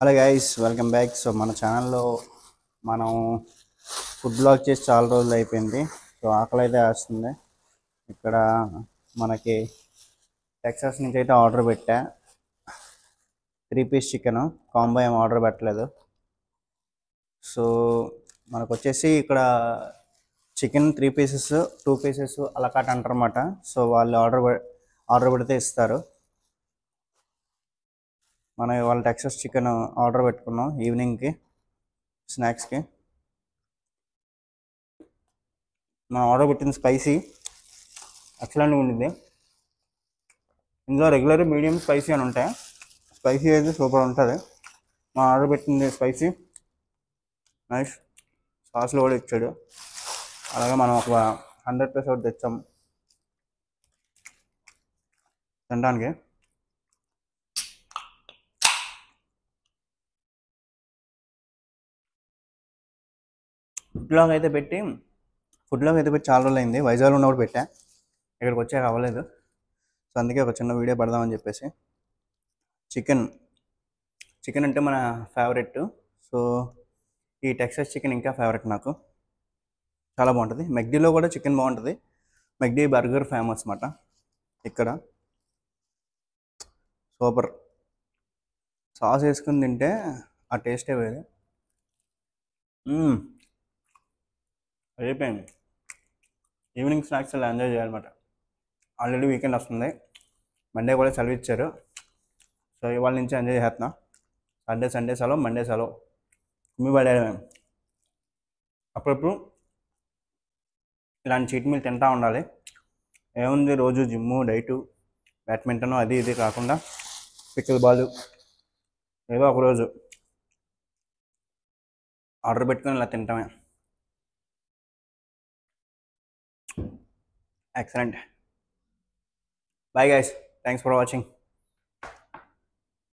Hello guys, welcome back. So మన ఛానల్లో మనం ఫుడ్ బ్లాగ్ చేసి చాలా రోజులు అయిపోయింది. సో ఆకలి అయితే వేస్తుంది. ఇక్కడ మనకి టెక్సాస్ నుంచి అయితే ఆర్డర్ పెట్టా. 3 పీస్ చికెన్ కాంబో ఏం ఆర్డర్ పెట్టలేదు. సో మనకు వచ్చేసి ఇక్కడ చికెన్ 3 పీసెస్ 2 పీసెస్ అలా కట్ అంటారన్నమాట. సో వాళ్ళు ఆర్డర్ పెడితే ఇస్తారు. మనం ఇవాళ టెక్సాస్ చికెన్ ఆర్డర్ పెట్టుకున్నాం ఈవినింగ్కి స్నాక్స్కి. మనం ఆర్డర్ పెట్టింది స్పైసీ ఎక్సలెంట్గా ఉండింది. ఇందులో రెగ్యులర్, మీడియం, స్పైసీ అని ఉంటాయి. స్పైసీ అయితే సూపర్ ఉంటుంది. మనం ఆర్డర్ పెట్టింది స్పైసీ, నైస్. సాస్లో కూడా ఇచ్చాడు. అలాగే మనం ఒక 100 పీస్ ఒకటి తెచ్చాం తినడానికి. ఫుడ్ బ్లాగ్ అయితే పెట్టి చాలా రోజులు అయింది. వైజాగ్లో ఉన్నప్పుడు పెట్టా, ఇక్కడికి వచ్చాక అవ్వలేదు. సో అందుకే ఒక చిన్న వీడియో పెడదామని చెప్పేసి. చికెన్ చికెన్ అంటే మన ఫేవరెట్. సో ఈ టెక్సాస్ చికెన్ ఇంకా ఫేవరెట్ నాకు. చాలా బాగుంటుంది. మెక్డీలో కూడా చికెన్ బాగుంటుంది. మెక్డీ బర్గర్ ఫేమస్ అన్నమాట ఇక్కడ. సూపర్. సాస్ వేసుకుని తింటే ఆ టేస్టే వేరే. అయిపోయింది. ఈవినింగ్ స్నాక్స్ అలా ఎంజాయ్ చేయాలన్నమాట. ఆల్రెడీ వీకెండ్ వస్తుంది. మండే కూడా సెలవు ఇచ్చారు. సో ఇవాళ నుంచి ఎంజాయ్ చేస్తున్నా. సండే సెలవు, మండే సెలవు. మీ పడేయడమే. అప్పుడప్పుడు ఇలాంటి చీట్ మీల్ తింటూ ఉండాలి. ఏముంది, రోజు జిమ్ము, డైటు, బ్యాడ్మింటన్ అది ఇది కాకుండా పిక్కల్ బాల్ ఏదో ఒకరోజు ఆర్డర్ పెట్టుకొని ఇలా తింటామే. Excellent. Bye guys, thanks for watching.